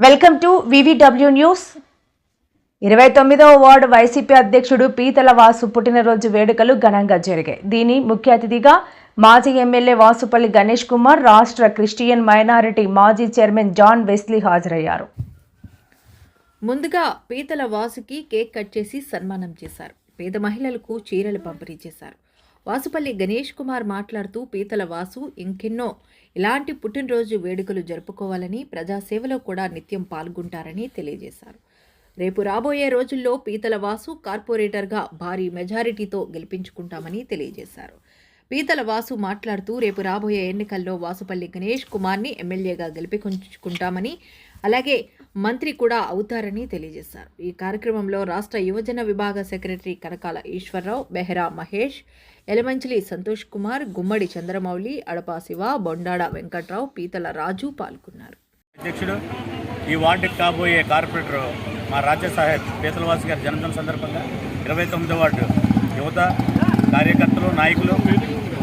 Welcome to VVW news. 29వ ward YCP అధ్యక్షుడు పీతల వాసు పుట్టినరోజు వేడుకలు ఘనంగా జరిగాయి. దీని ముఖ్య అతిథిగా మాజీ ఎమ్మెల్యే వాసుపల్లి గణేష్ కుమార్, రాష్ట్ర క్రిస్టియన్ మైనారిటీ మాజీ చైర్మన్ జాన్ వెస్లీ హాజరయ్యారు. ముందుగా పీతల వాసుకి కేక్ కట్ చేసి సన్మానం చేశారు. పేద మహిళలకు చీరలు పంపిణీ చేశారు. వాసుపల్లి గణేష్ కుమార్ మాట్లాడుతూ పీతల వాసు ఇంకెన్నో ఇలాంటి పుట్టినరోజు వేడుకలు జరుపుకోవాలని, ప్రజాసేవలో కూడా నిత్యం పాల్గొంటారని తెలియజేశారు. రేపు రాబోయే రోజుల్లో పీతల వాసు కార్పొరేటర్గా భారీ మెజారిటీతో గెలిపించుకుంటామని తెలియజేశారు. పీతల వాసు మాట్లాడుతూ రేపు రాబోయే ఎన్నికల్లో వాసుపల్లి గణేష్ కుమార్ని ఎమ్మెల్యేగా గెలిపించుకుంటామని, అలాగే మంత్రి కూడా అవుతారని తెలియజేశారు. ఈ కార్యక్రమంలో రాష్ట్ర యువజన విభాగ సెక్రటరీ కనకాల ఈశ్వరరావు, బెహరా మహేష్, ఎలమంచిలి సంతోష్ కుమార్, గుమ్మడి చంద్రమౌళి, అడపా శివ, బొండాడ వెంకట్రావు, పీతల రాజు పాల్గొన్నారు. అధ్యక్షుడు, ఈ వార్డుకి కాబోయే కార్పొరేటర్ మా రాజ్య సాహెబ్ పీతలవాసి గారి జన్మదిన సందర్భంగా 29వ వార్డు యువత, కార్యకర్తలు, నాయకులు,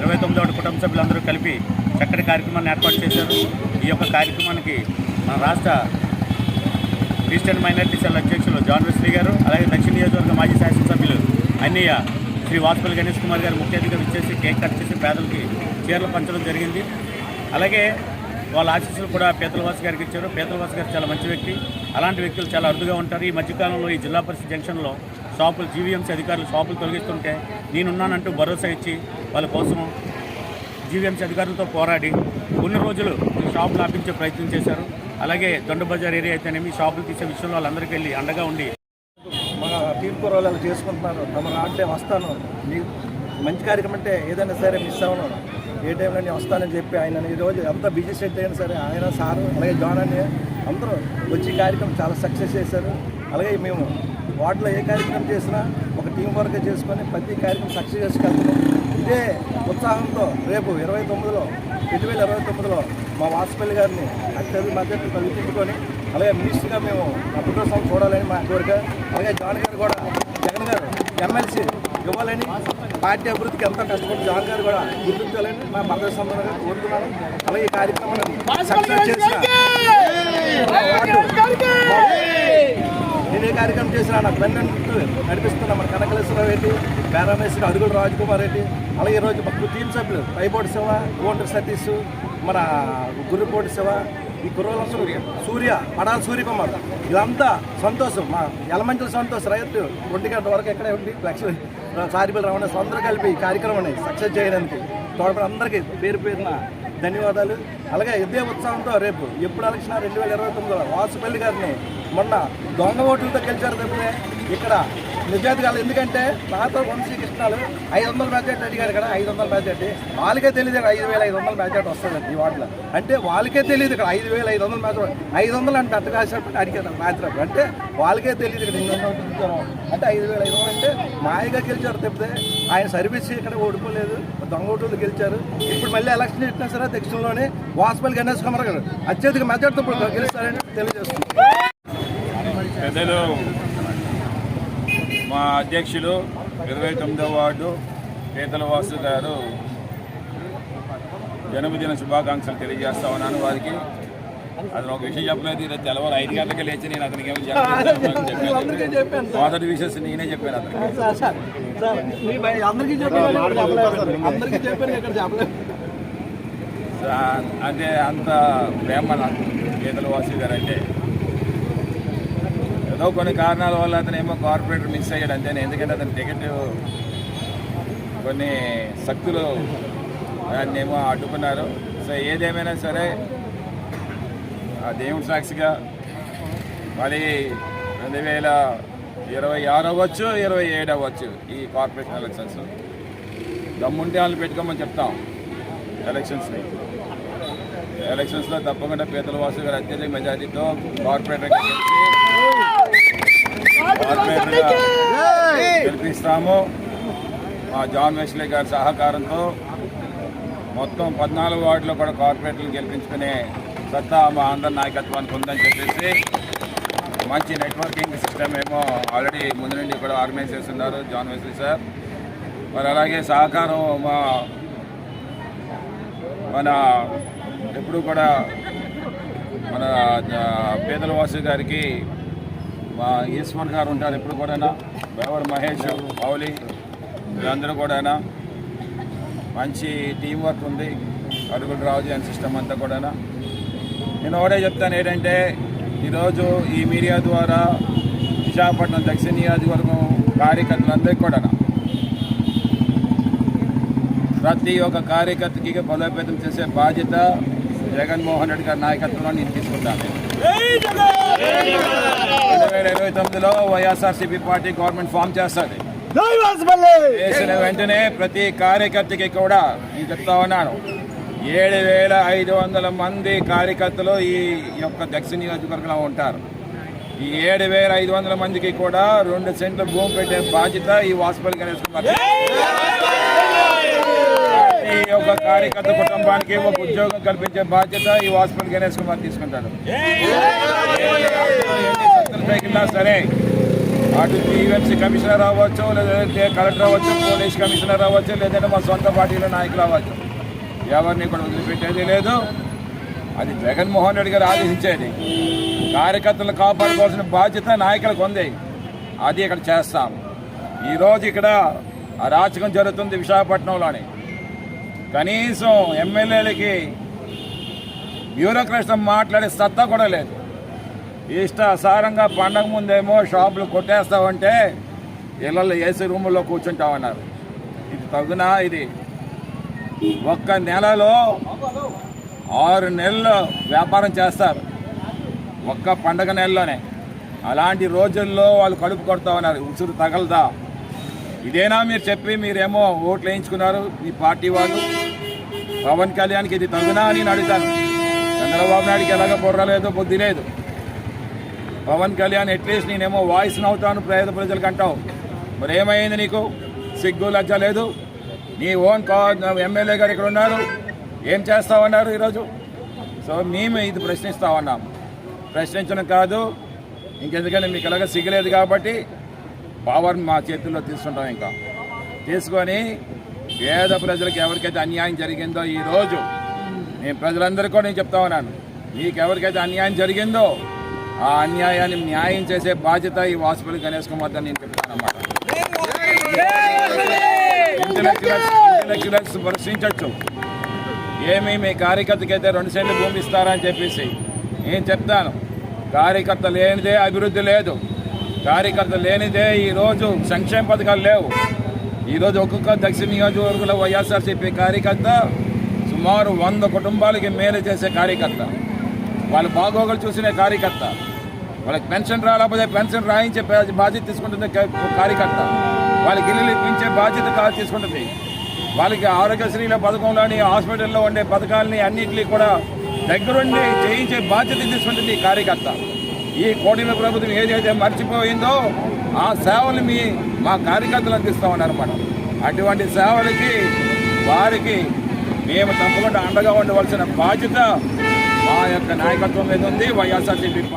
29వ వార్డు కుటుంబ సభ్యులందరూ కలిపి చక్కటి కార్యక్రమాన్ని ఏర్పాటు చేశారు. ఈ యొక్క కార్యక్రమానికి మన రాష్ట్ర క్రిస్టియన్ మైనారిటీ సెల్ అధ్యక్షులు జాన్ వెస్లీ గారు, అలాగే దక్షిణ నియోజకవర్గ మాజీ శాసనసభ్యులు అన్నయ్య శ్రీ వాసుపల్లి గణేష్ కుమార్ గారు ముఖ్య అతిథిగా ఇచ్చేసి కేక్ కట్ చేసి పేదలకి చీరలు పంచడం జరిగింది. అలాగే వాళ్ళ ఆశీస్సులు కూడా పీతలవాసి గారికి ఇచ్చారు. పీతలవాసి గారు చాలా మంచి వ్యక్తి. అలాంటి వ్యక్తులు చాలా అరుదుగా ఉంటారు. ఈ మధ్యకాలంలో ఈ జిల్లా పరిషత్ జంక్షన్లో షాపులు, జీవీఎంసీ అధికారులు షాపులు తొలగిస్తుంటే నేనున్నానంటూ భరోసా ఇచ్చి వాళ్ళ కోసం జీవీఎంసీ అధికారులతో పోరాడి కొన్ని రోజులు ఈ షాపులు ఆపించే ప్రయత్నం చేశారు. అలాగే దొండ బజార్ ఏరియా అయితేనేమి షాపులు తీసే విషయంలో వాళ్ళందరికీ వెళ్ళి అండగా ఉండి మన తీర్పు రోజులు చేసుకుంటున్నారు. తమ అంటే వస్తాను, మీ మంచి కార్యక్రమం అంటే ఏదైనా సరే మిస్ అవ్వను, ఏ టైంలో నేను వస్తానని చెప్పి ఆయన ఈరోజు ఎంత బిజీ సెట్ అయినా సరే ఆయన సారు అలాగే జాన్ అని అందరూ వచ్చి కార్యక్రమం చాలా సక్సెస్ చేశారు. అలాగే మేము వార్డులో ఏ కార్యక్రమం చేసినా ఒక టీం వర్క్ చేసుకొని ప్రతి కార్యక్రమం సక్సెస్ చేసుకెళ్తున్నాం. ఇదే ఉత్సాహంతో రేపు 2029లో మా వాసుపల్లి గారిని అత్యధిక మద్దతు కల్పించుకొని అలాగే మినిస్టర్గా మేము అభివృద్ధి చూడాలని మా కోరిక. అలాగే జాన్ గారు కూడా, జగన్ గారు ఎమ్మెల్సీ ఇవ్వాలని, పార్టీ అభివృద్ధికి ఎంతో కష్టపడి జాన్ గారు కూడా గుర్తించాలని మా మద్దతు సంబంధంగా కోరుతున్నాను. అలాగే ఈ కార్యక్రమాన్ని సక్సెస్ చేసిన నేను ఏ కార్యక్రమం చేసినా నాకు వెన్నంటూ నడిపిస్తున్న మన కనకలేశ్వరరావు రెడ్డి, బేరామేశ్వరి, అడుగుల రాజ్కుమార్ రెడ్డి, అలాగే ఈరోజు మాకు టీం సభ్యులు పైపోటి శివ, కోండ్ర సతీష్, మన గుర్రపోటి శివ, ఈ కుర్రోళ్ళందరూ సూర్య, పడాల సూర్యకుమార్, ఇదంతా సంతోషం. మా ఎలమంచుల సంతోష్ రైతు 1 గంట వరకు ఎక్కడే ఉండి సారిపల్లి రమణ అందరూ కలిపి ఈ కార్యక్రమాన్ని సక్సెస్ చేయడానికి తోడపడి అందరికీ పేరు పేరున ధన్యవాదాలు. అలాగే ఇదే ఉత్సాహంతో రేపు ఎప్పుడు ఎలక్షన్ 2029లో వాసుపల్లి గారిని మొన్న దొంగ ఓట్లతో గెలిచారు తప్పితే ఇక్కడ నిజాయితీగా, ఎందుకంటే నాతో వంశీకృష్ణాలు 500 మెజార్టీ అడిగారు ఇక్కడ, 500 మెజార్టీ వాళ్ళకే తెలియదు ఇక్కడ 5500 మెజార్టీ వస్తుందండి ఈ వార్డులో. అంటే వాళ్ళకే తెలియదు ఇక్కడ 5500 మెజార్టీ, 500 అంటే అట్ట కాసేపు అడిగారు రాత్రి, అంటే వాళ్ళకే తెలియదు ఇక్కడ 200 అంటే 5500 అంటే మాయగా గెలిచారు తప్పితే ఆయన సర్వీస్ ఇక్కడ ఓడిపోలేదు, దొంగ ఓట్లు గెలిచారు. ఇప్పుడు మళ్ళీ ఎలక్షన్ ఇచ్చినా సరే దక్షిణలోనే వాసుపల్లి గణేష్ కుమార్ గారు అత్యధిక మెజార్టీతో ఇప్పుడు గెలుస్తారని తెలియజేస్తున్నారు. పెద్దలు మా అధ్యక్షులు 29వ వార్డు పీతలవాసు గారు జన్మదిన శుభాకాంక్షలు తెలియజేస్తా ఉన్నాను. వారికి అతను ఒక విషయం చెప్పలేదు, ఈరోజు తెల్లవారు 5 గంటలకి లేచి నేను అతనికి ఏమో చెప్పాను. మొదటి విషయం నేనే చెప్పాను అంటే అంత ప్రేమ నాకు పీతలవాసు గారు అంటే. ఏదో కొన్ని కారణాల వల్ల అతను ఏమో కార్పొరేటర్ మిస్ అయ్యాడు అంతేనే, ఎందుకంటే అతని టికెట్ కొన్ని శక్తులు దాన్ని ఏమో అడ్డుకున్నారు. సో ఏదేమైనా సరే ఆ దేవుడి సాక్షిగా మళ్ళీ 2026 అవ్వచ్చు, 27 అవ్వచ్చు ఈ కార్పొరేషన్ ఎలక్షన్స్. దమ్ముంటే వాళ్ళు పెట్టుకోమని చెప్తాం. ఎలక్షన్స్లో తప్పకుండా పీతలవాసు గారు అత్యధిక మెజార్టీతో కార్పొరేటర్గా గెలిపిస్తాము. మా జాన్ వెస్లీ గారి సహకారంతో మొత్తం 14 వార్డులో కూడా కార్పొరేటర్లు గెలిపించుకునే సత్తా మా అందరి నాయకత్వానికి ఉందని చెప్పేసి మంచి నెట్వర్కింగ్ సిస్టమ్ ఏమో ఆల్రెడీ ముందు నుండి కూడా ఆర్గనైజ్ చేస్తున్నారు జాన్ వెస్లీ సార్. మరి అలాగే సహకారం మన ఎప్పుడు కూడా మన పేదలవాసు గారికి మా ఈశ్వర్ గారు ఉంటారు ఎప్పుడు కూడా, బెవర్ మహేష్, మౌలి, వీళ్ళందరూ కూడా మంచి టీం వర్క్ ఉంది. అడుగులు రాజు అండ్ సిస్టమ్ అంతా కూడా. నేను ఒకటే చెప్తాను ఏంటంటే, ఈరోజు ఈ మీడియా ద్వారా విశాఖపట్నం దక్షిణ నియోజకవర్గం కార్యకర్తలందరికీ కూడా ప్రతి ఒక్క కార్యకర్తకి బలోపేతం చేసే బాధ్యత జగన్మోహన్ రెడ్డి గారి నాయకత్వంలో నేను తీసుకుంటాను. 2029లో వైఎస్ఆర్సీపీ పార్టీ గవర్నమెంట్ ఫామ్ చేస్తుంది. చేసిన వెంటనే ప్రతి కార్యకర్తకి కూడా నేను చెప్తా ఉన్నాను, 7,500 మంది కార్యకర్తలు ఈ యొక్క దక్షిణ నియోజకవర్గంలో ఉంటారు. ఈ 7,500 మందికి కూడా 2 సెంట్ల భూమి పెట్టే బాధ్యత ఈ వాసుపల్లి గణేష్ కుమార్. ఈ యొక్క కార్యకర్త కుటుంబానికి ఒక ఉద్యోగం కల్పించే బాధ్యత ఈ వాసుపల్లి గణేష్ కుమార్ తీసుకుంటాడు. తగిలినా సరే, అటు టీఎంసీ కమిషనర్ అవ్వచ్చు, లేదంటే కలెక్టర్ అవ్వచ్చు, పోలీస్ కమిషనర్ అవ్వచ్చు, లేదంటే మా సొంత పార్టీలో నాయకులు అవ్వచ్చు, ఎవరిని కూడా వదిలిపెట్టేది లేదు. అది జగన్మోహన్ రెడ్డి గారు ఆదేశించేది. కార్యకర్తలను కాపాడుకోవాల్సిన బాధ్యత నాయకులకు ఉంది. అది ఇక్కడ చేస్తాం. ఈరోజు ఇక్కడ అరాచకం జరుగుతుంది విశాఖపట్నంలోని. కనీసం ఎమ్మెల్యేలకి బ్యూరోక్రాట్స్ మాట్లాడే సత్తా కూడా లేదు. ఇష్టాసారంగా పండగ ముందేమో షాపులు కొట్టేస్తామంటే ఇళ్ళల్లో ఏసీ రూముల్లో కూర్చుంటామన్నారు. ఇది తగునా? ఇది ఒక్క నెలలో 6 నెలలు వ్యాపారం చేస్తారు, ఒక్క పండగ నెలలోనే. అలాంటి రోజుల్లో వాళ్ళు కడుపు కొడతా ఉన్నారు, ఉసురు తగలదా? ఇదేనా మీరు చెప్పి మీరేమో ఓట్లు వేయించుకున్నారు మీ పార్టీ వాళ్ళు? పవన్ కళ్యాణ్కి ఇది తగునా అని నేను అడుగుతాను. చంద్రబాబు నాయుడికి ఎలాగ బుర్ర లేదు, బుద్ధి లేదు. పవన్ కళ్యాణ్ అట్లీస్ట్ నేనేమో వాయిస్ నవ్వుతాను పేద ప్రజలకు అంటావు, మరి ఏమైంది నీకు? సిగ్గు లజ్జ లేదు? నీ ఓన్ ఎమ్మెల్యే గారు ఇక్కడ ఉన్నారు, ఏం చేస్తామన్నారు ఈరోజు? సో మేము ఇది ప్రశ్నిస్తా ఉన్నాం. ప్రశ్నించడం కాదు, ఇంకెందుకంటే మీకు ఎలాగ సిగ్గలేదు కాబట్టి పవర్ మా చేతుల్లో తీసుకుంటాం. ఇంకా తీసుకొని పేద ప్రజలకు ఎవరికైతే అన్యాయం జరిగిందో ఈరోజు నేను ప్రజలందరికీ కూడా నేను చెప్తా ఉన్నాను, మీకు ఎవరికైతే అన్యాయం జరిగిందో ఆ అన్యాయాన్ని న్యాయం చేసే బాధ్యత ఈ వాసుపల్లి గణేష్ కుమార్ అని నేను చెప్తాను అన్నమాట. ఇంటలెక్చువల్స్ ప్రశ్నించవచ్చు, ఏమి మీ కార్యకర్తకి అయితే 2 సెంట్లు భూమి ఇస్తారని చెప్పేసి. నేను చెప్తాను, కార్యకర్త లేనిదే అభివృద్ధి లేదు, కార్యకర్త లేనిదే ఈరోజు సంక్షేమ పథకాలు లేవు. ఈరోజు ఒక్కొక్క దక్షిణ నియోజకవర్గంలో వైఎస్ఆర్సీపీ కార్యకర్త సుమారు 100 కుటుంబాలకి మేలు చేసే కార్యకర్త, వాళ్ళ బాగోగులు చూసిన కార్యకర్త, వాళ్ళకి పెన్షన్ రాలేకపోతే పెన్షన్ రాయించే బాధ్యత తీసుకుంటుంది కార్యకర్త, వాళ్ళకి ఇల్లు ఇప్పించే బాధ్యత తీసుకుంటుంది, వాళ్ళకి ఆరోగ్యశ్రీల పథకంలోని హాస్పిటల్లో ఉండే పథకాలని అన్నింటినీ కూడా దగ్గరుండి చేయించే బాధ్యత తీసుకుంటుంది ఈ కార్యకర్త. ఈ కూటమి ప్రభుత్వం ఏదైతే మర్చిపోయిందో ఆ సేవలు మా కార్యకర్తలు అందిస్తామన్నారన్నమాట. అటువంటి సేవలకి వారికి మేము తప్పకుండా అండగా ఉండవలసిన బాధ్యత మా యొక్క నాయకత్వం మీద ఉంది. వైఎస్ఆర్సీపీ